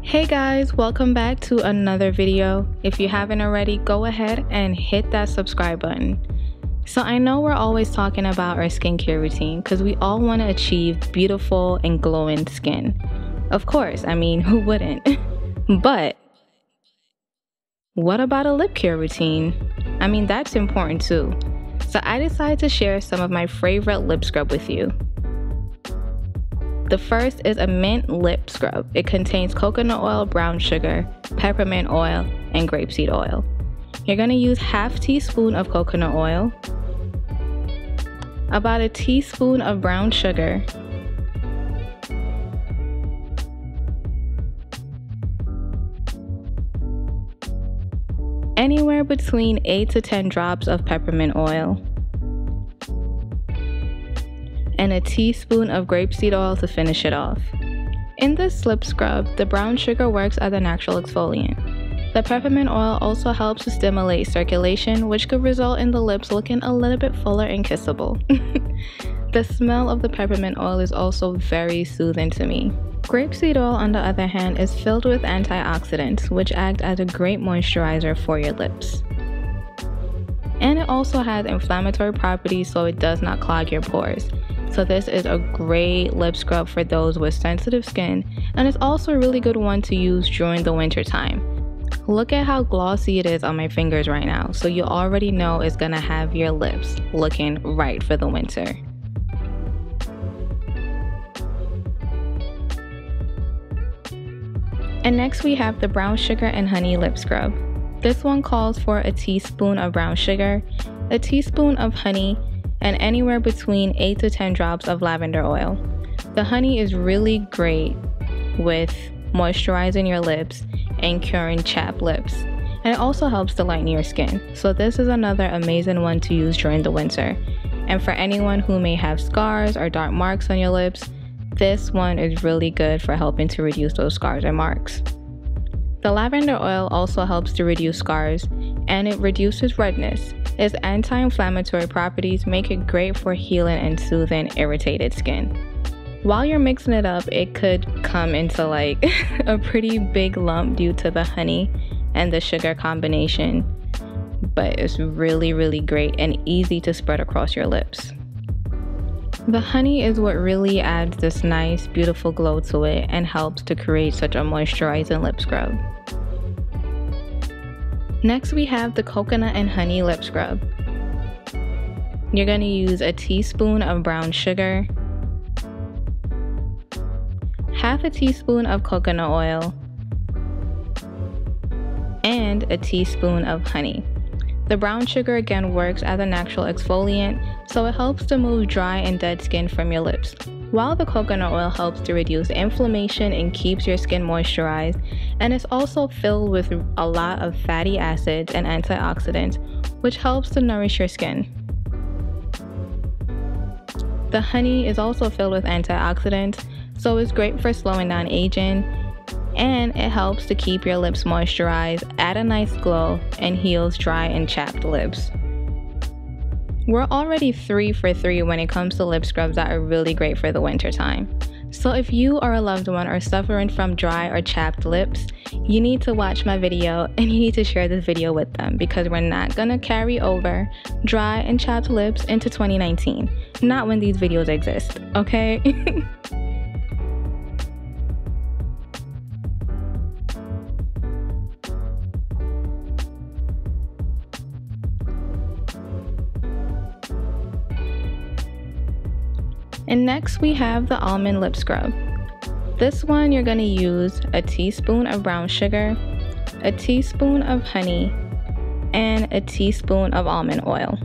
Hey guys, welcome back to another video. If you haven't already, go ahead and hit that subscribe button. So I know we're always talking about our skincare routine because we all want to achieve beautiful and glowing skin. Of course, I mean, who wouldn't? But what about a lip care routine? I mean, that's important too. So I decided to share some of my favorite lip scrub with you. The first is a mint lip scrub. It contains coconut oil, brown sugar, peppermint oil, and grapeseed oil. You're going to use half teaspoon of coconut oil, about a teaspoon of brown sugar, anywhere between 8 to 10 drops of peppermint oil, and a teaspoon of grapeseed oil to finish it off. In this lip scrub, the brown sugar works as a natural exfoliant. The peppermint oil also helps to stimulate circulation, which could result in the lips looking a little bit fuller and kissable. The smell of the peppermint oil is also very soothing to me. Grapeseed oil, on the other hand, is filled with antioxidants, which act as a great moisturizer for your lips. And it also has inflammatory properties, so it does not clog your pores. So this is a great lip scrub for those with sensitive skin, and it's also a really good one to use during the winter time. Look at how glossy it is on my fingers right now, so you already know it's gonna have your lips looking right for the winter. And next we have the brown sugar and honey lip scrub. This one calls for a teaspoon of brown sugar, a teaspoon of honey, and anywhere between 8 to 10 drops of lavender oil. The honey is really great with moisturizing your lips and curing chapped lips, and it also helps to lighten your skin. So this is another amazing one to use during the winter. And for anyone who may have scars or dark marks on your lips, this one is really good for helping to reduce those scars or marks. The lavender oil also helps to reduce scars, and it reduces redness. Its anti-inflammatory properties make it great for healing and soothing irritated skin. While you're mixing it up, it could come into like a pretty big lump due to the honey and the sugar combination, but it's really great and easy to spread across your lips. The honey is what really adds this nice, beautiful glow to it and helps to create such a moisturizing lip scrub. Next we have the coconut and honey lip scrub. You're going to use a teaspoon of brown sugar, half a teaspoon of coconut oil, and a teaspoon of honey. The brown sugar again works as a natural exfoliant, so it helps to move dry and dead skin from your lips, while the coconut oil helps to reduce inflammation and keeps your skin moisturized, and it's also filled with a lot of fatty acids and antioxidants, which helps to nourish your skin. The honey is also filled with antioxidants, so it's great for slowing down aging, and it helps to keep your lips moisturized, add a nice glow, and heals dry and chapped lips. We're already 3 for 3 when it comes to lip scrubs that are really great for the winter time. So if you or a loved one are suffering from dry or chapped lips, you need to watch my video and you need to share this video with them, because we're not gonna carry over dry and chapped lips into 2019. Not when these videos exist, okay? And next we have the almond lip scrub. This one you're going to use a teaspoon of brown sugar, a teaspoon of honey, and a teaspoon of almond oil.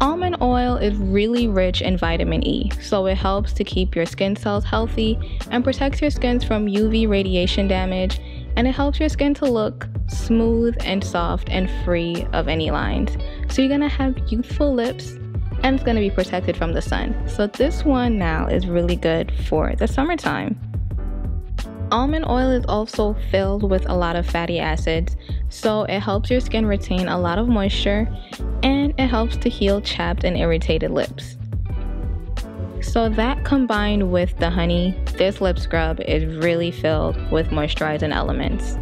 Almond oil is really rich in vitamin E, so it helps to keep your skin cells healthy and protects your skin from UV radiation damage, and it helps your skin to look smooth and soft and free of any lines. So you're going to have youthful lips, and it's going to be protected from the sun. So this one now is really good for the summertime. Almond oil is also filled with a lot of fatty acids, so it helps your skin retain a lot of moisture, and it helps to heal chapped and irritated lips. So that combined with the honey this lip scrub is really filled with moisturizing elements.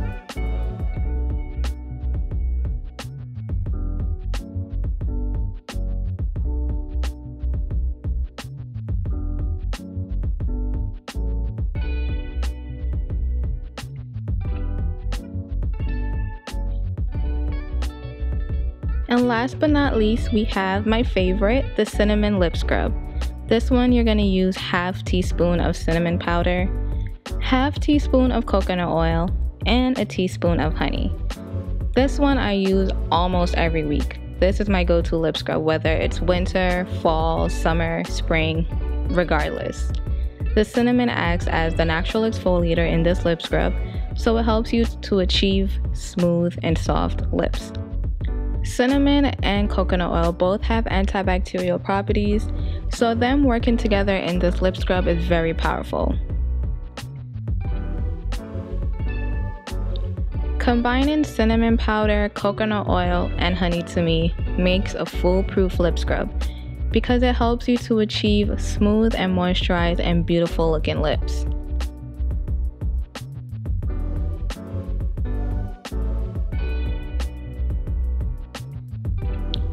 And last but not least, we have my favorite, the Cinnamon Lip Scrub. This one, you're going to use half teaspoon of cinnamon powder, half teaspoon of coconut oil, and a teaspoon of honey. This one I use almost every week. This is my go-to lip scrub, whether it's winter, fall, summer, spring, regardless. The cinnamon acts as the natural exfoliator in this lip scrub, so it helps you to achieve smooth and soft lips. Cinnamon and coconut oil both have antibacterial properties, so them working together in this lip scrub is very powerful. Combining cinnamon powder, coconut oil, and honey to me makes a foolproof lip scrub because it helps you to achieve smooth and moisturized and beautiful looking lips.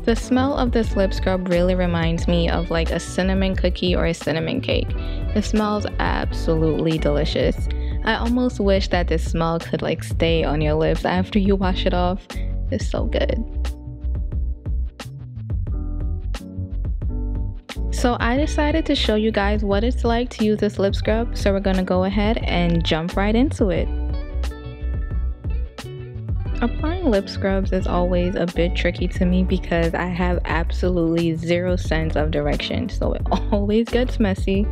The smell of this lip scrub really reminds me of like a cinnamon cookie or a cinnamon cake. It smells absolutely delicious. I almost wish that this smell could like stay on your lips after you wash it off. It's so good. So I decided to show you guys what it's like to use this lip scrub, so we're gonna go ahead and jump right into it. Applying lip scrubs is always a bit tricky to me because I have absolutely zero sense of direction, so it always gets messy.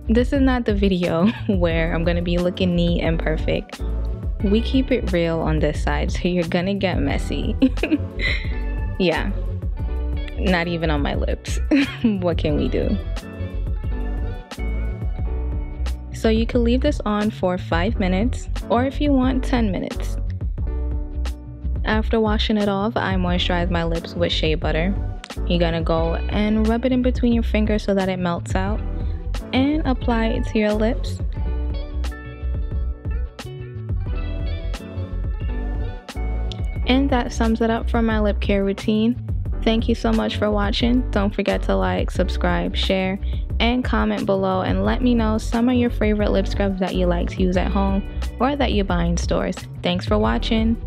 This is not the video where I'm gonna be looking neat and perfect. We keep it real on this side, so you're gonna get messy. Yeah, not even on my lips. What can we do? So you can leave this on for 5 minutes, or if you want, 10 minutes. After washing it off, I moisturize my lips with shea butter. You're gonna go and rub it in between your fingers so that it melts out and apply it to your lips. And that sums it up for my lip care routine. Thank you so much for watching. Don't forget to like, subscribe, share, and comment below and let me know some of your favorite lip scrubs that you like to use at home or that you buy in stores. Thanks for watching.